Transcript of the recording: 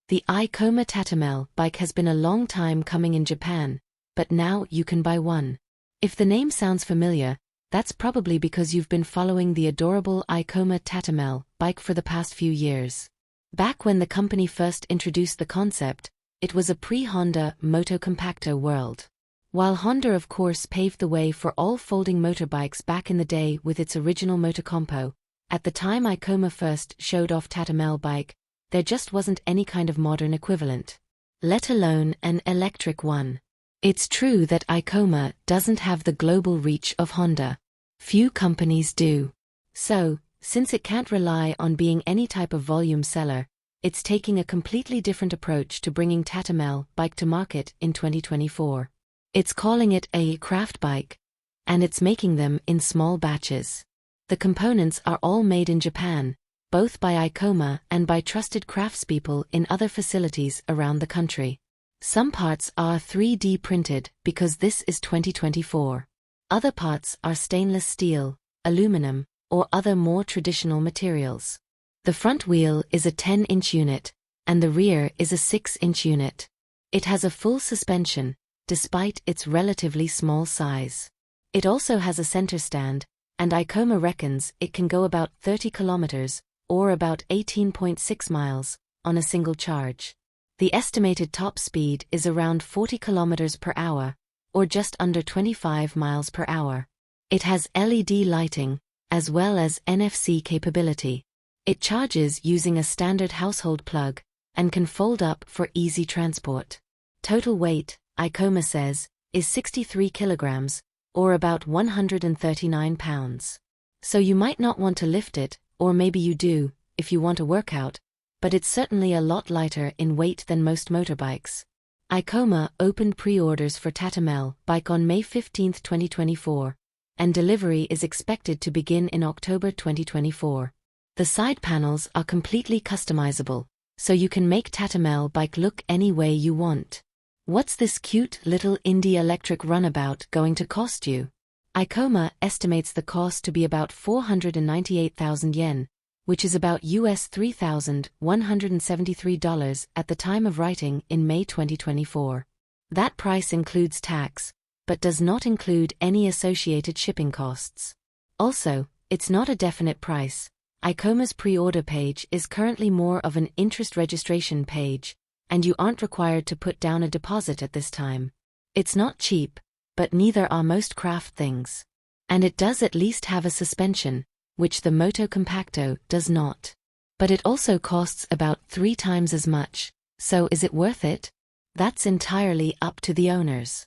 The Icoma Tatamel Bike has been a long time coming in Japan, but now you can buy one. If the name sounds familiar, that's probably because you've been following the adorable Icoma Tatamel Bike for the past few years. Back when the company first introduced the concept, it was a pre-Honda Motocompacto world. While Honda of course paved the way for all folding motorbikes back in the day with its original Motocompo, at the time Icoma first showed off Tatamel Bike, there just wasn't any kind of modern equivalent, let alone an electric one. It's true that Icoma doesn't have the global reach of Honda. Few companies do. So, since it can't rely on being any type of volume seller, it's taking a completely different approach to bringing Tatamel Bike to market in 2024. It's calling it a craft bike, and it's making them in small batches. The components are all made in Japan, both by Icoma and by trusted craftspeople in other facilities around the country. Some parts are 3D printed because this is 2024. Other parts are stainless steel, aluminum, or other more traditional materials. The front wheel is a 10-inch unit, and the rear is a 6-inch unit. It has a full suspension, despite its relatively small size. It also has a center stand, and Icoma reckons it can go about 30 kilometers, or about 18.6 miles, on a single charge. The estimated top speed is around 40 kilometers per hour, or just under 25 miles per hour. It has LED lighting, as well as NFC capability. It charges using a standard household plug, and can fold up for easy transport. Total weight, Icoma says, is 63 kilograms, or about 139 pounds. So you might not want to lift it, or maybe you do, if you want a workout, but it's certainly a lot lighter in weight than most motorbikes. Icoma opened pre-orders for Tatamel Bike on May 15, 2024, and delivery is expected to begin in October 2024. The side panels are completely customizable, so you can make Tatamel Bike look any way you want. What's this cute little indie electric runabout going to cost you? Icoma estimates the cost to be about 498,000 yen, which is about US $3,173 at the time of writing in May 2024. That price includes tax, but does not include any associated shipping costs. Also, it's not a definite price. Icoma's pre-order page is currently more of an interest registration page, and you aren't required to put down a deposit at this time. It's not cheap, but neither are most craft things. And it does at least have a suspension, which the Motocompacto does not. But it also costs about 3 times as much, so is it worth it? That's entirely up to the owners.